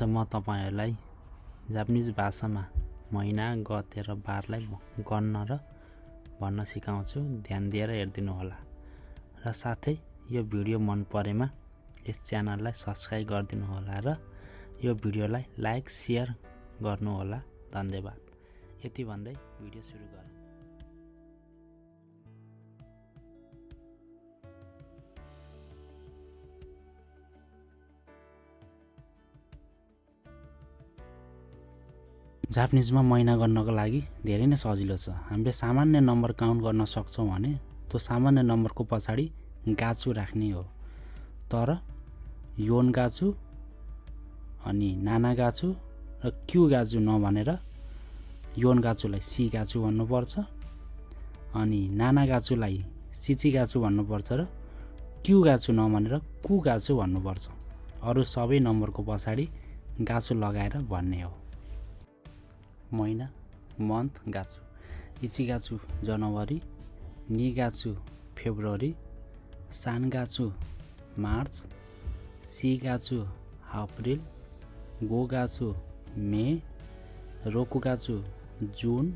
म तपाईहरुलाई जापानिज भाषामा महिना गते र बारलाई गन्न र भन्न सिकाउँछु। ध्यान दिएर हेर्दिनु होला र साथै यो भिडियो मन परेमा यस च्यानललाई सब्स्क्राइब गर्दिनु होला र यो भिडियोलाई लाइक शेयर गर्नु होला। धन्यवाद। यति भन्दै भिडियो सुरु गरौँ। जापानिजमा महिना गर्नको लागि धेरै नै सजिलो छ। हामीले सामान्य नम्बर काउन्ट गर्न सक्छौं भने त्यो सामान्य नम्बरको पछाडी गाचु राख्ने हो। तर योन गाचु अनि नाना गाचु र क्यू गाचु नभनेर योन गाचुलाई सी गाचु भन्नुपर्छ अनि नाना गाचुलाई सिची गाचु भन्नुपर्छ र क्यू गाचु नभनेर कु गाचु भन्नुपर्छ। अरु सबै नम्बरको पछाडी गाचु लगाएर भन्ने हो। महिना मन्थ गाचु इची गाचु जनवरी, नि गाचु फेब्रुअरी, सान गाचु मार्च, सी गाचु अप्रिल, गो गाचु मे, रोकु गाचु जुन,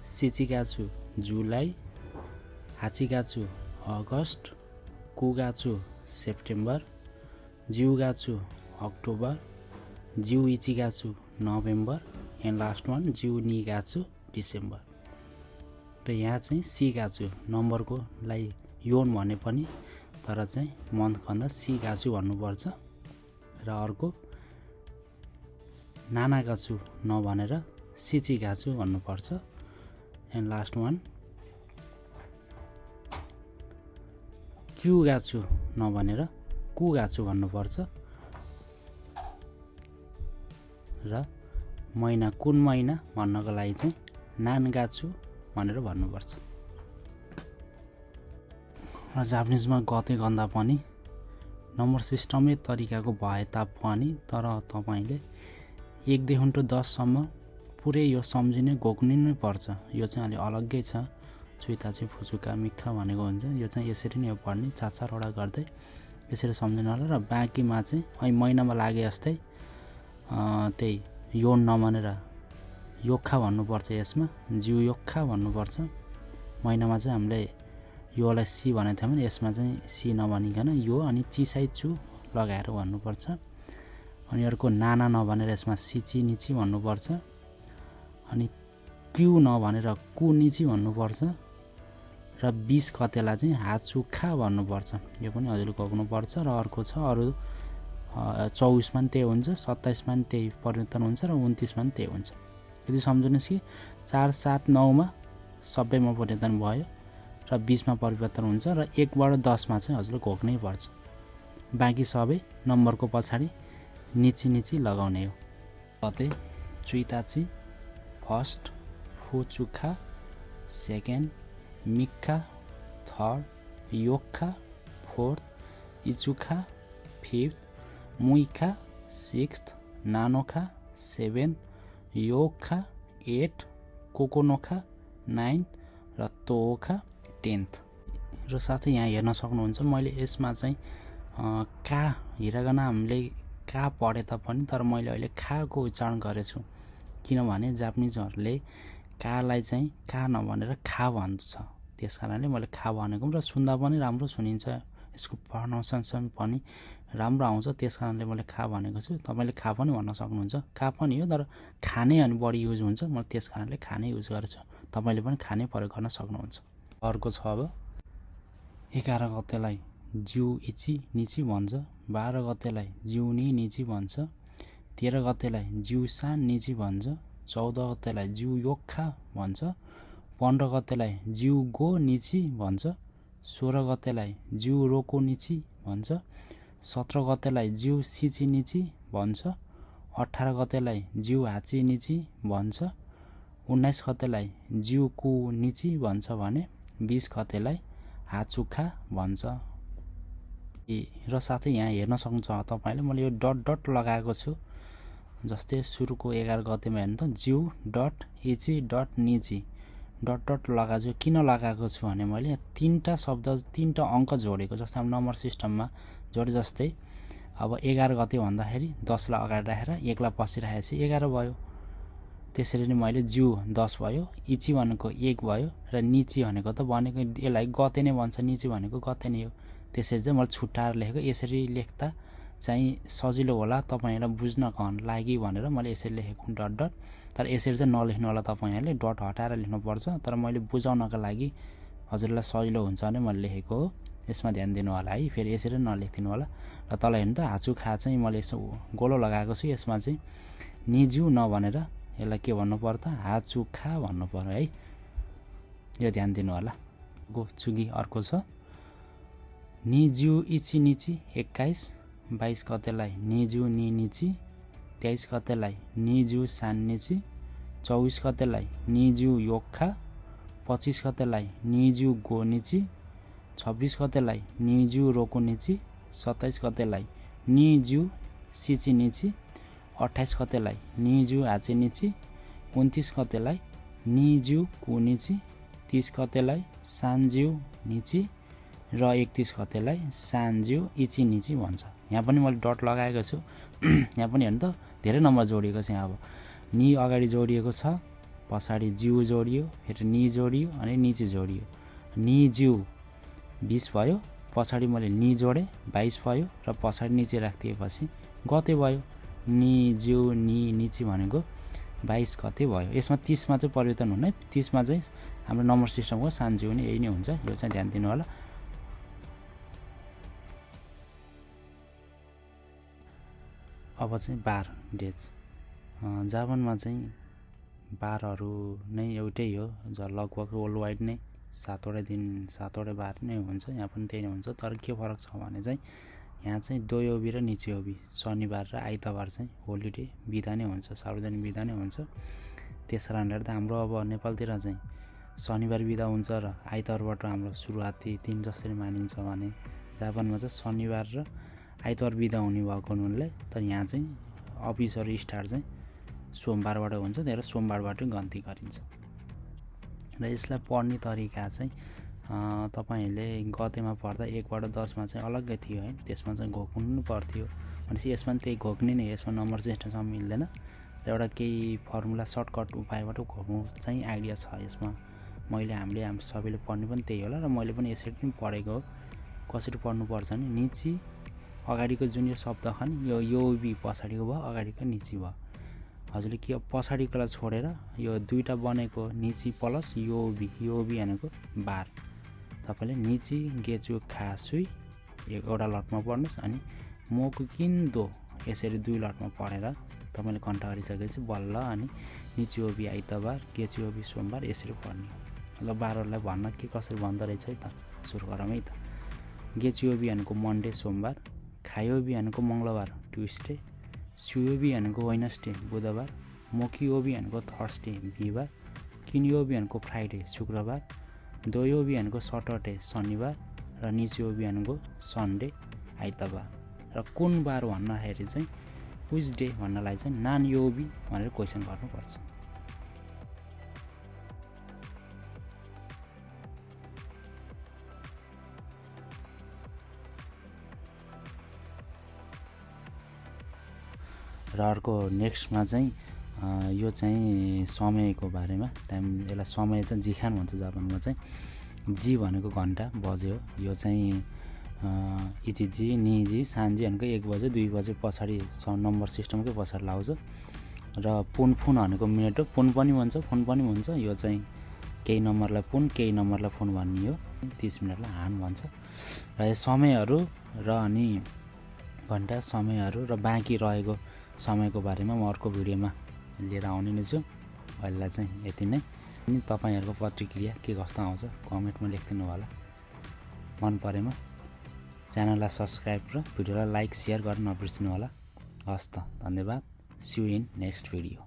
सिची गाचु जुलाई, हाची गाचु अगस्त, कु गाचु सेप्टेम्बर, जिउ गाचु अक्टोबर, जिउ इची गाचु नोभेम्बर एन्ड लास्ट वान जिउ नि गाचु डिसेम्बर। र यहाँ चाहिँ सी गाचु नम्बरको लाई योन भने पनि तर चाहिँ मन्थ भन्दा सी गाचु भन्नुपर्छ र अर्को नाना गाचु नभनेर सिची गाचु भन्नुपर्छ एन्ड लास्ट वान क्यू गाचु नभनेर कु गाचु भन्नुपर्छ र महिना कुन महिना भन्नको लागि चाहिँ नान गाचु भनेर भन्नुपर्छ। र जापानिजमा गते गन्दा पनि नम्बर सिस्टमै तरिकाको भए तापनि तर तपाईले 1 देखि 10 सम्म पुरै यो सम्झिने गोक्नु नै पर्छ। यो चाहिँ अलि अलग्गै छ। चुइता चाहिँ फुचुका मिक्खा भनेको हुन्छ। यो चाहिँ यसरी नै हो पढ्ने 4 वटा गर्दै यसरी सम्झिनु होला र बाँकीमा चाहिँ अहिले महिनामा लागे जस्तै त्यही योन नभनेर योक्खा भन्नुपर्छ। यसमा जिउ योक्खा भन्नुपर्छ। महिनामा चाहिँ हामीले योलाई सी भनेको थियौँ भने यसमा चाहिँ सी नभनिकन यो अनि चिसाइ चु लगाएर भन्नुपर्छ। अनि अर्को नाना नभनेर यसमा सिची निची भन्नुपर्छ। अनि क्यू नभनेर कु निची भन्नुपर्छ र 20 गतेलाई चाहिँ हाचुखा भन्नुपर्छ। यो पनि हजुरले गर्नुपर्छ। र अर्को छ अरु 24 मा त्यही हुन्छ, 27 मा त्यही परिवर्तन हुन्छ र 29 मा त्यही हुन्छ। यदि सम्झनुस् कि 4 7 9 मा सबैमा परिवर्तन भयो र 20 मा परिवर्तन हुन्छ र 1 बाट 10 मा चाहिँ हजुरले घोक्नै पर्छ। बाँकी सबै नम्बरको पछाडी निची निची लगाउने हो। गते चुइताची, फर्स्ट, फुचुखा, सेकेन्ड, मिक्खा, थर्ड, योक्खा, फोर्थ, इचुखा, फिफ्थ, मुइखा, सिक्स्थ, नानोखा, सेभेन्थ, योक्खा, 8, कोकोनोखा, 9 र तोखा 10th। र साथै यहाँ हेर्न सक्नुहुन्छ मैले यसमा चाहिँ का हिरागना हामीले का पढे तापनि तर मैले अहिले खाको उच्चारण गरेछु। किनभने जापानिजहरुले कालाई चाहिँ का नभनेर खा भन्छ। त्यसकारणले मैले खा भनेको र सुन्दा पनि राम्रो सुनिन्छ। यसको प्रोनाउन्सिएसन पनि राम्रो आउँछ। त्यसकारणले मैले खा भनेको छु। तपाईले खा पनि भन्न सक्नुहुन्छ। खा पनि हो तर खाने अनि बढी युज हुन्छ। म त्यसकारणले खाने युज गर्छु। तपाईले पनि खाने प्रयोग गर्न सक्नुहुन्छ। अर्को छ अब 11 गतेलाई जिउ इची निची भन्छ, 12 गतेलाई जिउ नि निची भन्छ, 13 गतेलाई जिउ सान निची भन्छ, 14 गतेलाई जिउ योक्खा भन्छ, 15 गतेलाई जिउ गो निची भन्छ, 16 गतेलाई जिउ रोको निची भन्छ, 17 गतेलाई जिउ सिची निची भन्छ, 18 गतेलाई जिउ हाची निची भन्छ, 19 गतेलाई जिउ कु निची भन्छ भने 20 गतेलाई हाचुखा भन्छ। र साथै यहाँ हेर्न सक्नुहुन्छ तपाईले मैले यो डट डट लगाएको छु। जस्तै सुरुको 11 गतेमा हेर्नु त जिउ डट इची डट निची डट डट लगाएको छु। किन लगाएको छु भने मैले 3टा शब्द 3टा अंक जोडेको। जस्तै हामी नम्बर सिस्टममा जोडे जस्तै अब 11 गते भन्दाखेरि 10 लाई अगाडि राखेर 1 लाई पछि राखेपछि 11 भयो। त्यसरी नै मैले ज्यू 10 भयो, इची भनेको 1 भयो र निची भनेको त भनेको यसलाई गते नै भन्छ, निची भनेको गते नै हो। त्यसरी चाहिँ मैले छुट्टाएर लेखेको। यसरी लेख्दा चाहिँ सजिलो होला तपाईहरुलाई बुझ्नको लागि भनेर मैले यसरी लेखेको डट डट। तर यसरी चाहिँ नलेख्नु होला तपाईहरुले, डट हटाएर लेख्नु पर्छ। तर मैले बुझाउनको लागि हजुरलाई सजिलो हुन्छ भने मैले लेखेको हो। यसमा ध्यान दिनु होला है। फेरि यसरी नलेख्दिनु होला। र तल हेर्नु त हाचुखा चाहिँ मैले यसो गोलो लगाएको छु। यसमा चाहिँ निज्यू नभनेर यसलाई के भन्नु पर्दा हाचुखा भन्नु पर्यो है। यो ध्यान दिनु होला। गो चुगी अर्को छ निज्यू इची निची 21, 22 गतेलाई निज्यू नि निची, 23 गतेलाई निज्यू सान निची, 24 गतेलाई निज्यू योक्खा, 25 गतेलाई निज्यू गो निची, 26 गतेलाई निज्यू रोको निची, 27 गतेलाई निज्यू सिची निची, 28 गतेलाई निज्यू हाचे निची, 29 गतेलाई निज्यू कु निची, 30 गतेलाई सान्ज्यू निची र 31 गतेलाई सान्ज्यू इची निची भन्छ। यहाँ पनि मैले डट लगाएको छु। यहाँ पनि हेर्नु त धेरै नम्बर जोडिएको छ। यहाँ अब नि अगाडि जोडिएको छ, पछाडि ज्यू जोडियो, फेरि नि जोडियो अनि निची जोडियो। नि ज्यू 20 भयो, पछाडि मैले नि जोडे 22 भयो र पछाडि निची राखिदिएपछि गते भयो। नि ज्यू नि निची भनेको 22 गते भयो। यसमा 30 मा चाहिँ परिवर्तन हुने, 30 मा चाहिँ हाम्रो नम्बर सिस्टमको सान्ज्यू नि यही नै हुन्छ। यो चाहिँ ध्यान दिनु होला। अब चाहिँ बार डेज। जापानमा चाहिँ बारहरू नै एउटै हो, लगभग वर्ल्ड वाइड नै 7 वटा दिन 7 वटा बार नै हुन्छ। यहाँ पनि त्यही नै हुन्छ। तर के फरक छ भने चाहिँ यहाँ चाहिँ दोयोबी र निचयोबी, शनिबार र आइतबार चाहिँ होलिडे बिदा नै हुन्छ, सार्वजनिक बिदा नै हुन्छ। त्यस कारणले गर्दा हाम्रो अब नेपालतिर चाहिँ शनिबार बिदा हुन्छ र आइतबारबाट हाम्रो सुरुवाती दिन जसरी मानिन्छ भने जापानमा चाहिँ शनिबार र आइतबार बिदा हुने भएको हुनाले तर यहाँ चाहिँ अफिसहरू स्टार्ट चाहिँ सोमबारबाट हुन्छ। त्यही भएर सोमबारबाटै गन्ती गरिन्छ। र यसलाई पढ्ने तरिका चाहिँ तपाईहरुले गतेमा पढ्दा 1 बाट 10 मा चाहिँ अलग्गै थियो है। त्यसमा चाहिँ घोक्नु पर्थ्यो। भनेपछि यसमा पनि त्यही घोक्ने नै, यसमा नम्बर सिस्टमसँग मिल्दैन। र एउटा केही फर्मुला सर्टकट उपायबाट घोक्नु चाहिँ आइडिया छ यसमा। हामीले हामी सबैले पढ्ने पनि त्यही होला र मैले पनि यसरी पनि पढेको हो। कसरी पढ्नु पर्छ भने निची अगाडिको जुन यो शब्द छ नि यो योबी पछाडिको भयो, अगाडिको निची भयो। हजुरले के पछाडिकोलाई छोडेर यो दुईटा बनेको निची प्लस योबी, योबी भनेको बार। तपाईले निची गेचु खासुई एउटा लटमा पढ्नुस् अनि मोकु किन्दो यसरी दुई लटमा पढेर तपाईले कन्ट गरिसकेपछि बल्ल अनि निचियोबी आइतबार, गेचियोबी सोमबार यसरी पढ्ने हो। ल बारहरुलाई भन्न के कसरी भन्दो रहेछ है त, सुरु गरौँ है त। गेचियोबी भनेको मन्डे सोमबार, खायोबी भनेको मंगलबार ट्युसडे, सुयोबी भनेको वेडनेसडे बुधबार, मोकियोबी भनेको थर्सडे बिहीबार, किनयोबी भनेको फ्राइडे शुक्रबार, दोयोबी भनेको सटरडे शनिबार र निचियोबी भनेको सन्डे आइतबार। र कुन बार भन्दाखेरि चाहिँ व्हिच डे भन्नलाई चाहिँ नानयोबी भनेर क्वेशन गर्नुपर्छ। र अर्को नेक्स्टमा चाहिँ यो चाहिँ समयको बारेमा टाइम, यसलाई समय चाहिँ जिखान भन्छ जापानमा चाहिँ। जी भनेको घण्टा बज्यो, यो चाहिँ इचिजी निजी सान्जी भनेको 1 बजे 2 बजे पछाडि नम्बर सिस्टमकै पछाडि लाउँछ। र पुन भनेको मिनेट हो, पुन पनि भन्छ। यो चाहिँ केही नम्बरलाई पुन केही नम्बरलाई पुन भन्ने हो। 30 मिनेटलाई हान भन्छ। र यो समयहरू र अनि घण्टा समयहरू र बाँकी रहेको समयको बारेमा म अर्को भिडियोमा लिएर आउने नै छु। अहिलेलाई चाहिँ यति नै। अनि तपाईहरुको प्रतिक्रिया के कस्तो आउँछ कमेन्टमा लेखिदिनु होला। मन परेमा च्यानललाई सब्स्क्राइब र भिडियोलाई लाइक शेयर गर्न नबिर्सनु होला। हस् त, धन्यवाद। See you in next video.